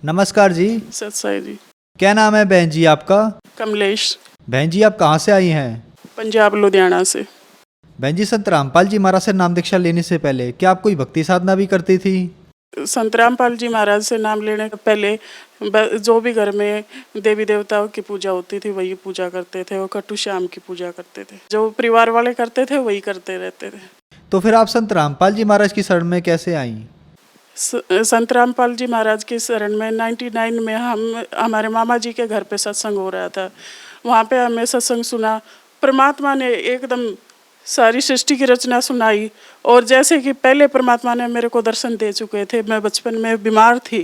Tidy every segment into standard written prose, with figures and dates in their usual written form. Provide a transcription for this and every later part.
नमस्कार जी। सत्साई जी। क्या नाम है बहन जी आपका? कमलेश। बहन जी आप कहाँ से आई हैं? पंजाब लुधियाना से। बहन जी संत रामपाल जी महाराज से नाम दीक्षा लेने से पहले क्या आप कोई भक्ति साधना भी करती थी? संत रामपाल जी महाराज से नाम लेने के पहले जो भी घर में देवी देवताओं की पूजा होती थी वही पूजा करते थे। वो कट्टू श्याम की पूजा करते थे, जो परिवार वाले करते थे वही करते रहते थे। तो फिर आप संत रामपाल जी महाराज की शरण में कैसे आई? संत रामपाल जी महाराज की शरण में 99 में हमारे मामा जी के घर पे सत्संग हो रहा था। वहाँ पे हमें सत्संग सुना। परमात्मा ने एकदम सारी सृष्टि की रचना सुनाई। और जैसे कि पहले परमात्मा ने मेरे को दर्शन दे चुके थे। मैं बचपन में बीमार थी।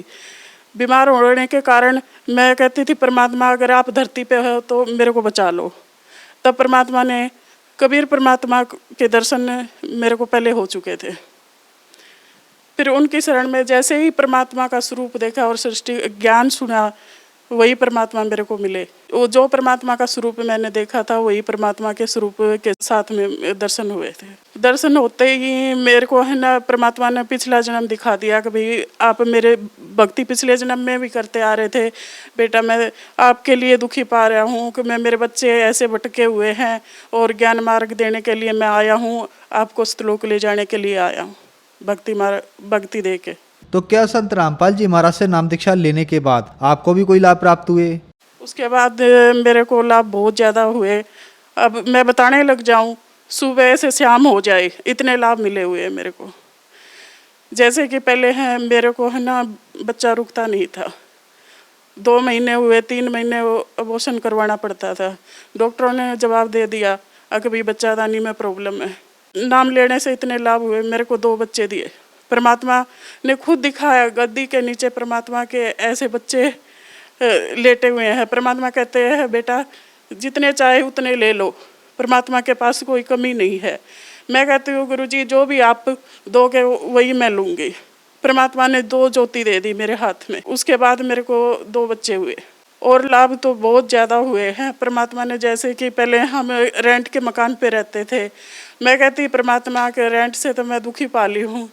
बीमार होने के कारण मैं कहती थी परमात्मा अगर आप धरती पे हो तो मेरे को बचा लो। तब परमात्मा ने कबीर परमात्मा के दर्शन मेरे को पहले हो चुके थे। फिर उनकी शरण में जैसे ही परमात्मा का स्वरूप देखा और सृष्टि ज्ञान सुना, वही परमात्मा मेरे को मिले। वो जो परमात्मा का स्वरूप मैंने देखा था वही परमात्मा के स्वरूप के साथ में दर्शन हुए थे। दर्शन होते ही मेरे को है ना परमात्मा ने पिछला जन्म दिखा दिया कि भाई आप मेरे भक्ति पिछले जन्म में भी करते आ रहे थे बेटा, मैं आपके लिए दुखी पा रहा हूँ कि मैं मेरे बच्चे ऐसे भटके हुए हैं और ज्ञान मार्ग देने के लिए मैं आया हूँ, आपको स्तलोक ले जाने के लिए आया हूँ भक्ति दे के। तो क्या संत रामपाल जी महाराज से नाम दीक्षा लेने के बाद आपको भी कोई लाभ प्राप्त हुए? उसके बाद मेरे को लाभ बहुत ज़्यादा हुए। अब मैं बताने लग जाऊं, सुबह से शाम हो जाए इतने लाभ मिले हुए हैं मेरे को। जैसे कि पहले है मेरे को है ना बच्चा रुकता नहीं था। 2 महीने हुए, 3 महीने अबॉर्शन करवाना पड़ता था। डॉक्टरों ने जवाब दे दिया कि भाई बच्चादानी में प्रॉब्लम है। नाम लेने से इतने लाभ हुए। मेरे को 2 बच्चे दिए। परमात्मा ने खुद दिखाया, गद्दी के नीचे परमात्मा के ऐसे बच्चे लेटे हुए हैं। परमात्मा कहते हैं बेटा जितने चाहे उतने ले लो, परमात्मा के पास कोई कमी नहीं है। मैं कहती हूँ गुरुजी जो भी आप दोगे वही मैं लूँगी। परमात्मा ने 2 ज्योति दे दी मेरे हाथ में। उसके बाद मेरे को 2 बच्चे हुए और लाभ तो बहुत ज़्यादा हुए हैं परमात्मा ने। जैसे कि पहले हम रेंट के मकान पे रहते थे। मैं कहती परमात्मा के रेंट से तो मैं दुखी पाली हूँ।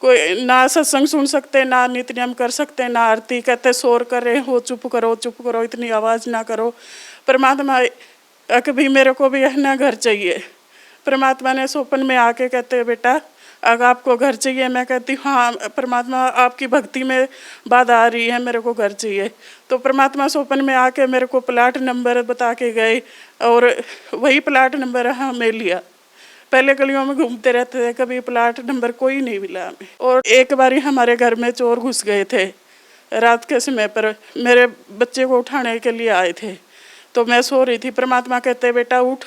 कोई ना सत्संग सुन सकते, ना नित्य नियम कर सकते, ना आरती। कहते शोर कर रहे हो, चुप करो, इतनी आवाज़ ना करो। परमात्मा कभी मेरे को भी है ना घर चाहिए। परमात्मा ने स्वप्न में आके कहते बेटा अगर आपको घर चाहिए। मैं कहती हाँ परमात्मा आपकी भक्ति में बाधा आ रही है, मेरे को घर चाहिए। तो परमात्मा स्वप्न में आके मेरे को प्लाट नंबर बता के गए और वही प्लाट नंबर हमें लिया। पहले गलियों में घूमते रहते थे, कभी प्लाट नंबर कोई नहीं मिला हमें। और एक बारी हमारे घर में चोर घुस गए थे रात के समय पर। मेरे बच्चे को उठाने के लिए आए थे तो मैं सो रही थी। परमात्मा कहते बेटा उठ,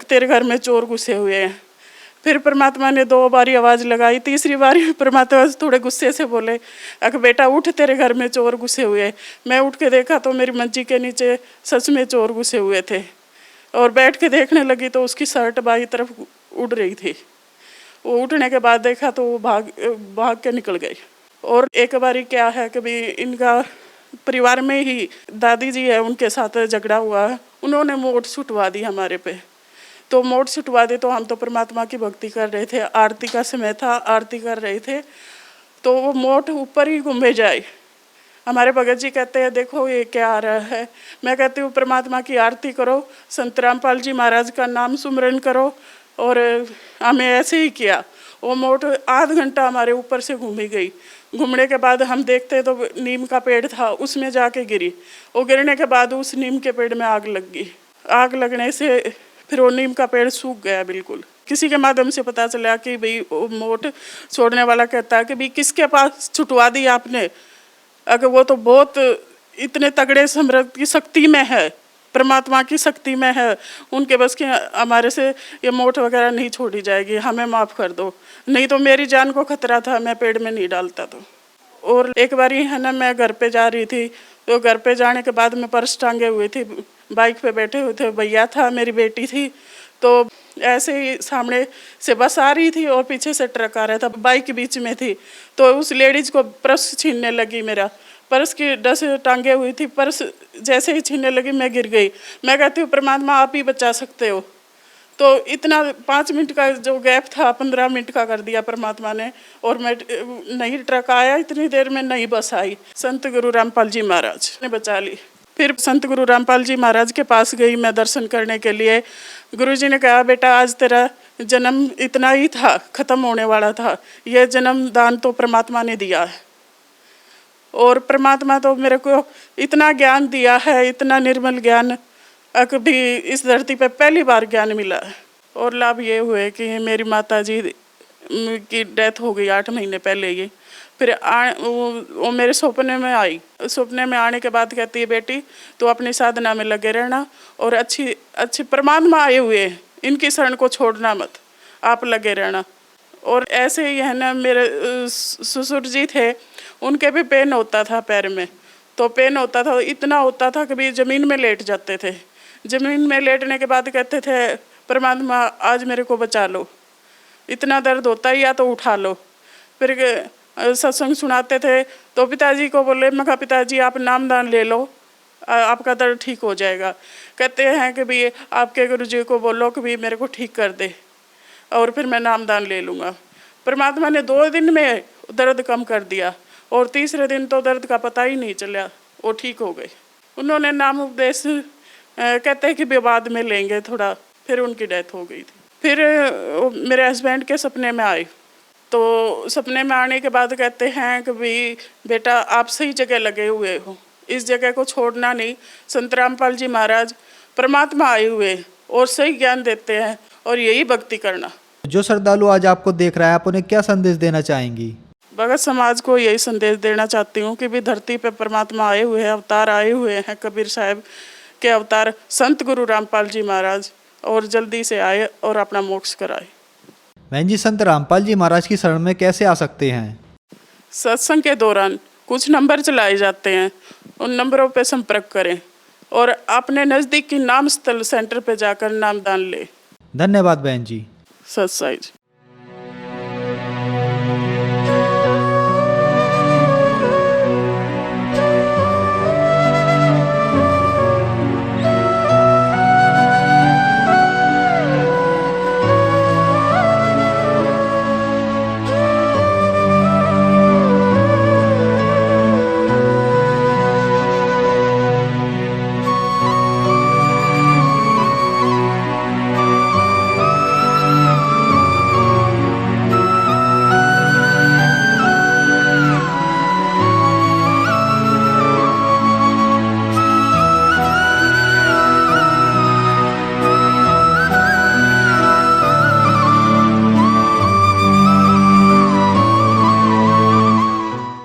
तेरे घर में चोर घुसे हुए हैं। फिर परमात्मा ने 2 बारी आवाज़ लगाई। तीसरी बारी परमात्मा थोड़े गुस्से से बोले अगर बेटा उठ, तेरे घर में चोर घुसे हुए। मैं उठ के देखा तो मेरी मंजी के नीचे सच में चोर घुसे हुए थे। और बैठ के देखने लगी तो उसकी शर्ट बाई तरफ उड़ रही थी। वो उठने के बाद देखा तो वो भाग के निकल गई। और एक बारी क्या है कि भी इनका परिवार में ही दादी जी है, उनके साथ झगड़ा हुआ। उन्होंने मोट छुटवा दी हमारे पे। तो मोट छुटवा दे तो हम तो परमात्मा की भक्ति कर रहे थे, आरती का समय था, आरती कर रहे थे तो वो मोट ऊपर ही घूमे जाए। हमारे भगत जी कहते हैं देखो ये क्या आ रहा है। मैं कहती हूँ परमात्मा की आरती करो, संत रामपाल जी महाराज का नाम सुमरन करो। और हमें ऐसे ही किया। वो मोट आध घंटा हमारे ऊपर से घूमी गई। घूमने के बाद हम देखते तो नीम का पेड़ था, उसमें जाके गिरी। वो गिरने के बाद उस नीम के पेड़ में आग लग गई। आग लगने से फिर वो नीम का पेड़ सूख गया बिल्कुल। किसी के माध्यम से पता चला कि भाई वो मोट छोड़ने वाला कहता है कि भाई किसके पास छुटवा दी आपने। अगर वो तो बहुत इतने तगड़े समर्थ की शक्ति में है, परमात्मा की शक्ति में है, उनके बस के हमारे से ये मोट वगैरह नहीं छोड़ी जाएगी, हमें माफ़ कर दो। नहीं तो मेरी जान को खतरा था, मैं पेड़ में नहीं डालता तो। और एक बारी है ना मैं घर पे जा रही थी तो घर पे जाने के बाद मैं पर्स टांगे हुई थी, बाइक पे बैठे हुए थे, भैया था, मेरी बेटी थी। तो ऐसे ही सामने से बस आ रही थी और पीछे से ट्रक आ रहा था, बाइक बीच में थी। तो उस लेडीज को पर्स छीनने लगी। मेरा पर्स की डस टांगे हुई थी, पर्स जैसे ही छीनने लगी मैं गिर गई। मैं कहती हूँ परमात्मा आप ही बचा सकते हो। तो इतना 5 मिनट का जो गैप था 15 मिनट का कर दिया परमात्मा ने। और मैं नहीं ट्रक आया, इतनी देर में नहीं बस आई। संत गुरु रामपाल जी महाराज ने बचा ली। फिर संत गुरु रामपाल जी महाराज के पास गई मैं दर्शन करने के लिए। गुरु जी ने कहा, बेटा आज तेरा जन्म इतना ही था, खत्म होने वाला था। यह जन्म दान तो परमात्मा ने दिया है, और परमात्मा तो मेरे को इतना ज्ञान दिया है, इतना निर्मल ज्ञान, कभी इस धरती पे पहली बार ज्ञान मिला है। और लाभ ये हुए कि मेरी माता जी की डेथ हो गई 8 महीने पहले ही। फिर वो मेरे सपने में आई। सपने में आने के बाद कहती है, बेटी तो अपनी साधना में लगे रहना, और अच्छी परमात्मा आए हुए हैं, इनकी शरण को छोड़ना मत, आप लगे रहना। और ऐसे ही है ना, मेरे ससुर जी थे, उनके भी पेन होता था पैर में। तो पेन होता था, इतना होता था कभी ज़मीन में लेट जाते थे। ज़मीन में लेटने के बाद कहते थे, परमात्मा आज मेरे को बचा लो, इतना दर्द होता है, या तो उठा लो। फिर सत्संग सुनाते थे तो पिताजी को बोले, मैं कहा पिताजी आप नामदान ले लो, आपका दर्द ठीक हो जाएगा। कहते हैं कि भी आपके गुरुजी को बोलो कि भी मेरे को ठीक कर दे, और फिर मैं नामदान ले लूँगा। परमात्मा ने 2 दिन में दर्द कम कर दिया, और तीसरे दिन तो दर्द का पता ही नहीं चला, वो ठीक हो गए। उन्होंने नाम उपदेश कहते हैं कि बाद में लेंगे थोड़ा, फिर उनकी डेथ हो गई थी। फिर मेरे हस्बैंड के सपने में आए, तो सपने में आने के बाद कहते हैं कि भी बेटा आप सही जगह लगे हुए हो, इस जगह को छोड़ना नहीं। संत रामपाल जी महाराज परमात्मा आए हुए और सही ज्ञान देते हैं, और यही भक्ति करना। जो श्रद्धालु आज आपको देख रहा है, आप उन्हें क्या संदेश देना चाहेंगी? भगत समाज को यही संदेश देना चाहती हूँ कि भी धरती पे परमात्मा आए हुए हैं, अवतार आए हुए हैं, कबीर साहब के अवतार संत गुरु रामपाल जी महाराज, और जल्दी से आए और अपना मोक्ष कराए। बहन जी, संत रामपाल जी महाराज की शरण में कैसे आ सकते हैं? सत्संग के दौरान कुछ नंबर चलाए जाते हैं, उन नंबरों पे संपर्क करें, और अपने नज़दीक की नाम स्थल सेंटर पे जाकर नामदान लें। धन्यवाद बहन जी। सत्साई जी।